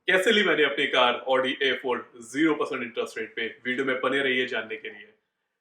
कैसे ली मैंने अपनी car Audi A4 0% interest rate पे। वीडियो में बने रहिए जानने के लिए।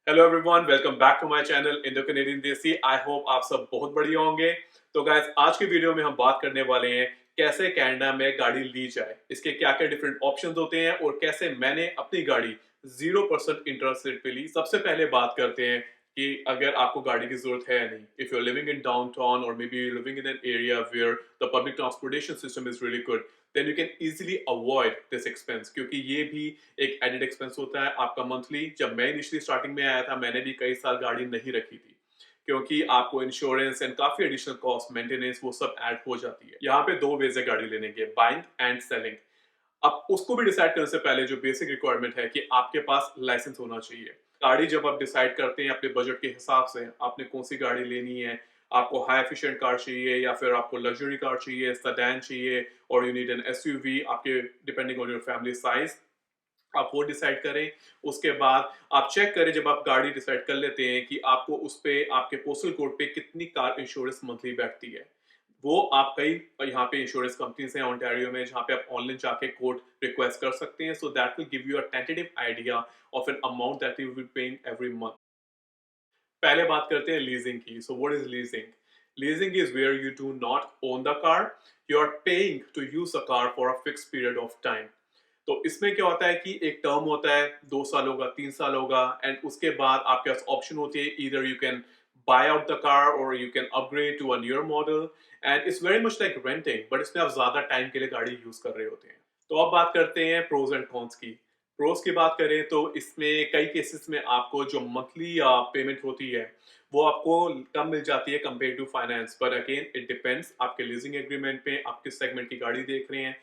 Hello everyone, welcome back to my channel Indo Canadian Desi. I hope आप सब बहुत बढ़िया होंगे। तो गाइस, आज की वीडियो में हम बात करने वाले हैं कैसे कनाडा में गाड़ी ली जाए, इसके क्या क्या डिफरेंट ऑप्शंस होते हैं और कैसे मैंने अपनी गाड़ी 0% इंटरेस्ट रेट पे ली। सबसे पहले बात करते हैं कि अगर आपको गाड़ी की जरूरत है या नहीं, if you are living in downtown और मे be living in an area where the public transportation system is really good, then you can easily avoid this expense, क्योंकि ये भी एक एडेड एक्सपेंस होता है आपका मंथली। जब मैं इनिशियली स्टार्टिंग में आया था, मैंने भी कई साल गाड़ी नहीं रखी थी, क्योंकि आपको इंश्योरेंस एंड काफी एडिशनल कॉस्ट, मेंटेनेंस, वो सब ऐड हो जाती है। यहाँ पे दो वेज है गाड़ी लेने के, बाइंग एंड सेलिंग। अब उसको भी डिसाइड करने से पहले जो बेसिक रिक्वायरमेंट है कि आपके पास लाइसेंस होना चाहिए। गाड़ी जब आप डिसाइड करते हैं अपने बजट के हिसाब से आपने कौन सी गाड़ी लेनी है, आपको हाई एफिशिएंट कार चाहिए या फिर आपको लग्जरी कार चाहिए, सेडान चाहिए, और यू नीड एन एसयूवी, आपके depending on your family size, आप वो डिसाइड करें। उसके बाद आप चेक करें, जब आप गाड़ी डिसाइड कर लेते हैं, कि आपको उस पे आपके पोस्टल कोड पे कितनी कार इंश्योरेंस मंथली बैठती है। वो आप कई यहाँ पे इंश्योरेंस कंपनीज हैं ओंटारियो में, जहाँ पे आप ऑनलाइन जाके कोड रिक्वेस्ट कर सकते हैं। So that will give you a tentative idea of an amount that you will paying every month. पहले बात करते हैं लीजिंग की। So what is leasing? Leasing is where you do not own the car, you are paying to use a car for a fix period of time. तो इसमें क्या होता है कि एक टर्म होता है, 2 साल होगा, 3 साल होगा, एंड उसके बाद आपके पास ऑप्शन होती है, इधर you can buy out the car or you can upgrade to a newer model, and it's very much like renting, but इसमें आप ज्यादा टाइम के लिए गाड़ी यूज कर रहे होते हैं। तो अब बात करते हैं प्रोज एंड कॉन्स की। प्रोज की बात करें तो इसमें कई केसेस में आपको जो मंथली पेमेंट होती है वो आपको कम मिल जाती है कंपेयर टू फाइनेंस, पर अगेन इट डिपेंड्स आपके लीजिंग एग्रीमेंट पे, आप किस सेगमेंट की गाड़ी देख रहे हैं।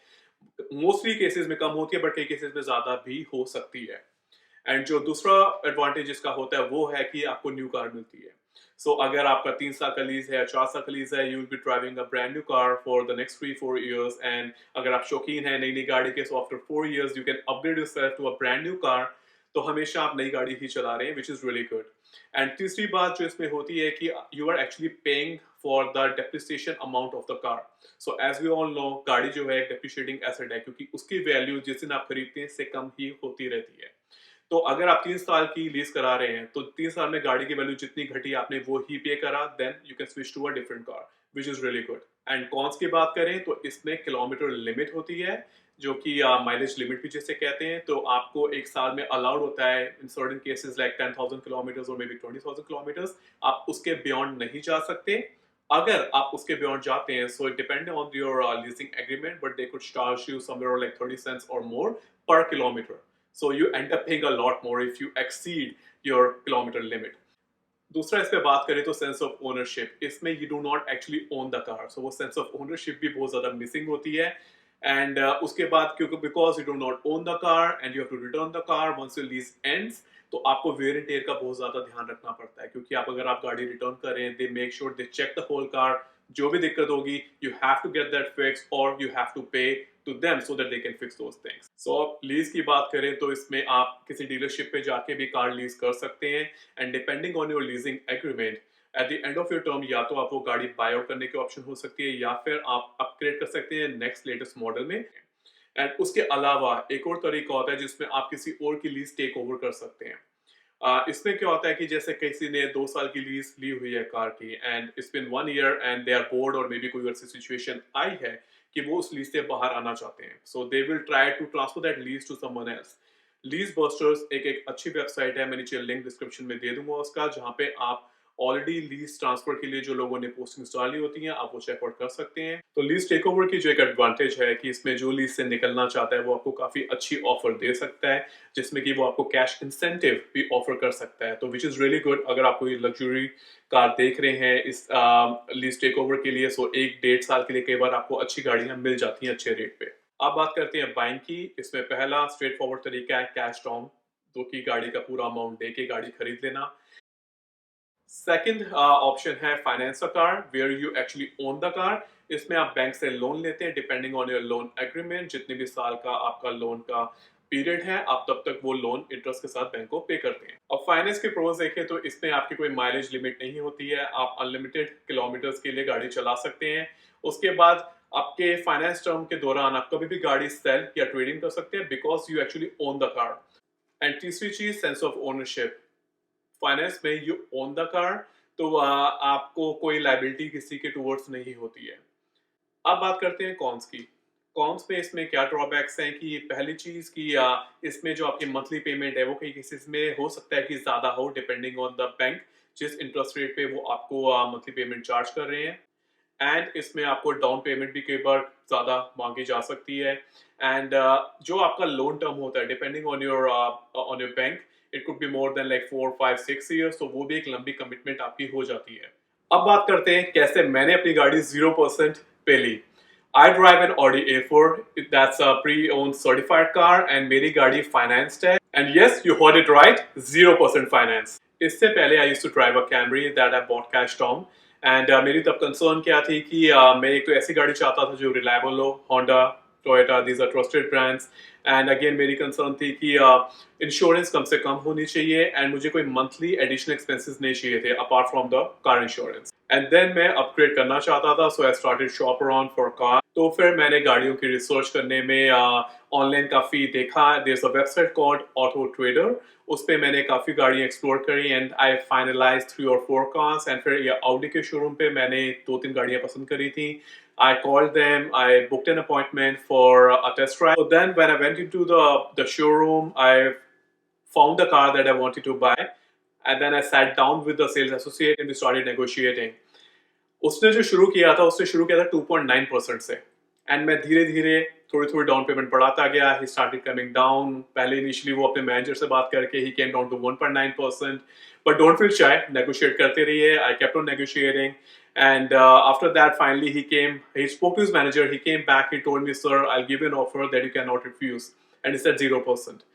मोस्टली केसेस में कम होती है, बट कई केसेस में ज्यादा भी हो सकती है। एंड जो दूसरा एडवांटेज इसका होता है वो है कि आपको न्यू कार मिलती है। सो अगर आपका 3 साल का लीज है या 4 साल का लीज है, you will be driving a brand new car for the next 3-4 years। And अगर आप शौकीन है नई नई गाड़ी के, so after 4 years you can upgrade yourself to a brand new car. तो हमेशा आप नई गाड़ी ही चला रहे हैं, which is really good. And तीसरी बात जो इसमें होती है कि you are actually paying for the depreciation amount of the car. So as we all know, गाड़ी जो है डेप्रिशिएटिंग एसेट है, क्योंकि उसकी वैल्यू जिस दिन आप खरीदते हैं इससे कम ही होती रहती है। तो अगर आप 3 साल की लीज करा रहे हैं, तो 3 साल में गाड़ी की वैल्यू जितनी घटी आपने वो ही पे करा, then you can switch to a different car, which is really good. And cons की बात करें तो इसमें किलोमीटर लिमिट होती है, जो कि माइलेज लिमिट भी जिसे कहते हैं। तो आपको एक साल में अलाउड होता है in certain cases like 10,000 kilometres और मे बी 20,000 किलोमीटर्स, आप उसके बियॉन्ड नहीं जा सकते। अगर आप उसके बियॉन्ड जाते हैं, so it depend on your leasing agreement, but they could charge you somewhere like 30 cents और more per kilometer. So you end up paying a lot more if you exceed your kilometer limit. दूसरा इस पे बात करें तो sense of ownership, इसमें you do not actually own the car, so वो sense of ownership भी बहुत ज्यादा मिसिंग होती है। एंड उसके बाद क्योंकि because you do not own the car and you have to return the car once your lease ends, तो आपको वेयर एंड टेयर का बहुत ज्यादा ध्यान रखना पड़ता है, क्योंकि अगर आप गाड़ी रिटर्न करें, they make sure they check the whole car. जो भी दिक्कत होगी, you have to get that fix और you have to pay to them so that they can fix those things. So lease की बात करें तो इसमें आप किसी डीलरशिप पे जाके भी कार लीज कर सकते हैं, and depending on your leasing agreement, at the end of your term या तो आप वो गाड़ी बाय आउट करने की ऑप्शन हो सकती है, या फिर आप अपग्रेड कर सकते हैं नेक्स्ट लेटेस्ट मॉडल में। एंड उसके अलावा एक और तरीका होता है जिसमें आप किसी और की लीज टेक ओवर कर सकते हैं। इसमें क्या होता है कि जैसे किसी ने 2 साल की लीज ली हुई है कार की, and it's been 1 year and they are bored, और मे बी कोई ऐसी सिचुएशन आई है कि वो उस लीज से बाहर आना चाहते हैं, so they will try to transfer that lease to someone else. Lease busters एक अच्छी वेबसाइट है, मैं नीचे लिंक डिस्क्रिप्शन में दे दूंगा उसका, जहाँ पे आप ऑलरेडी लीज ट्रांसफर के लिए जो लोगों ने पोस्टिंग्स डाली होती हैं, आप वो चेकआउट कर सकते हैं। तो लीज टेक ओवर की जो एक एडवांटेज है कि इसमें जो लीज से निकलना चाहता है वो आपको काफी अच्छी ऑफर दे सकता है, जिसमें कि वो आपको कैश इंसेंटिव भी ऑफर कर सकता है, तो विच इज रियली गुड। अगर आप कोई लग्जरी कार देख रहे हैं इस लीज टेक ओवर के लिए, सो 1-1.5 साल के लिए कई बार आपको अच्छी गाड़ियां मिल जाती हैं अच्छे रेट पे। अब बात करते हैं बाइंग की। इसमें पहला स्ट्रेट फॉरवर्ड तरीका है कैश डाउन, तो कि गाड़ी का पूरा अमाउंट दे के गाड़ी खरीद लेना। सेकंड ऑप्शन है finance a car, where you actually own the car. इसमें आप बैंक से लोन लेते हैं, depending on your loan agreement, जितने भी साल का आपका लोन का पीरियड है, आप तब तक वो लोन इंटरेस्ट के साथ बैंक को पे करते हैं। अब फाइनेंस के प्रोज देखें तो इसमें आपकी कोई माइलेज लिमिट नहीं होती है, आप अनलिमिटेड किलोमीटर्स के लिए गाड़ी चला सकते हैं। उसके बाद आपके फाइनेंस टर्म के दौरान आप कभी भी गाड़ी सेल या ट्रेडिंग कर सकते हैं because you actually own the car. And तीसरी चीज, सेंस ऑफ ओनरशिप। फाइनेंस में यू ओन द कार, तो आपको कोई लाइबिलिटी किसी के टूवर्ड्स नहीं होती है। अब बात करते हैं कॉन्स की। कॉन्स में इसमें क्या ड्रॉबैक्स हैं कि पहली चीज कि इसमें जो आपकी मंथली पेमेंट है वो कई केसेस में हो सकता है कि ज्यादा हो डिपेंडिंग ऑन द बैंक, जिस इंटरेस्ट रेट पे वो आपको मंथली पेमेंट चार्ज कर रहे हैं। एंड इसमें आपको डाउन पेमेंट भी कई बार ज़्यादा मांगी जा सकती है। एंड जो आपका लोन टर्म होता है depending on your bank, it could be more than like 4 5 6 years, तो वो भी एक लंबी कमिटमेंट आपकी हो जाती है। अब बात करते हैं कैसे मैंने अपनी गाड़ी 0% पे ली। I drive an Audi A4, that's a pre owned certified car, and मेरी गाड़ी फाइनेंस्ड है। And yes, you heard it right, 0% finance. इससे पहले I used to drive a Camry that I bought cash down. And मेरी तब concern क्या थी कि मैं एक तो ऐसी गाड़ी चाहता था जो रिलायबल हो। Honda, Toyota, these are trusted brands. And again मेरी कंसर्न थी कि इंश्योरेंस कम से कम होनी चाहिए एंड मुझे कोई मंथली एडिशनल एक्सपेंसेस नहीं चाहिए थे apart from the car insurance. And then मैं अपग्रेड करना चाहता था, so I started shop around for car. तो फिर मैंने गाड़ियों की रिसर्च करने में ऑनलाइन काफ़ी देखा। There is a website called Auto Trader, उस पे मैंने काफ़ी गाड़ियाँ एक्सप्लोर करी and I finalize 3 or 4 cars. And फिर ये ऑडी के शोरूम पे मैंने 2 3 गाड़ियाँ पसंद करी थी। I called them, I booked an appointment for a test drive. So then when I went into the showroom, I found the car that I wanted to buy. And then I sat down with the sales associate and we started negotiating. उसने जो शुरू किया था उसने शुरू किया था 2.9% से। एंड मैं धीरे धीरे थोड़ी थोड़ी डाउन पेमेंट बढ़ाता गया। He started coming down. पहले इनिशियली वो अपने मैनेजर से बात करके ही came down to 1.9%, but don't feel shy, negotiate करते रहिए। I kept on negotiating and after that finally he spoke to his manager, he came back, he told me sir I give an offer that you can not refuse, and he said 0%।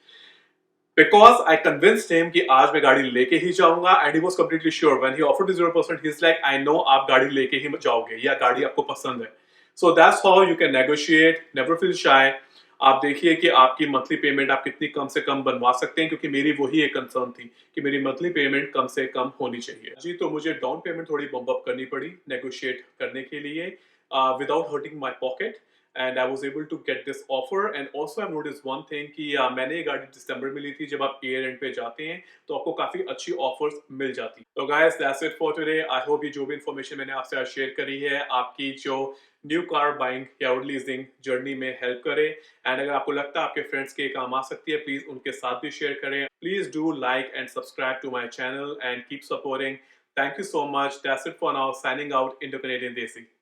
Because I convinced him कि आज मैं गाड़ी लेके ही जाऊंगा, and he was completely sure when he offered the 0%, he's like, I know आप गाड़ी लेके ही जाओगे या गाड़ी आपको पसंद है। So that's how you can negotiate, never feel shy। आप देखिए कि आपकी मंथली पेमेंट आप कितनी कम से कम बनवा सकते हैं, क्योंकि मेरी वही एक कंसर्न थी कि मेरी मंथली पेमेंट कम से कम होनी चाहिए जी। तो मुझे डाउन पेमेंट थोड़ी बम्प अप करनी पड़ी नेगोशिएट करने के लिए without hurting my pocket. And I was able to get this offer. And also I notice one thing कि मैंने ये गाड़ी दिसंबर में ली थी। जब आप ईयर एंड पे जाते हैं तो आपको काफी अच्छी ऑफर्स मिल जाती हैं। तो guys that's it for today. I hope ये जो भी इन्फॉर्मेशन मैंने आपसे आज शेयर करी है आपकी जो न्यू कार बाइंग या लीजिंग जर्नी में हेल्प करे। एंड अगर आपको लगता है आपके फ्रेंड्स के काम आ सकती है, प्लीज उनके साथ भी शेयर करें। Please do like and subscribe to my channel and keep supporting. Thank you so much. That's it for now. Signing out, Indo Canadian Desi.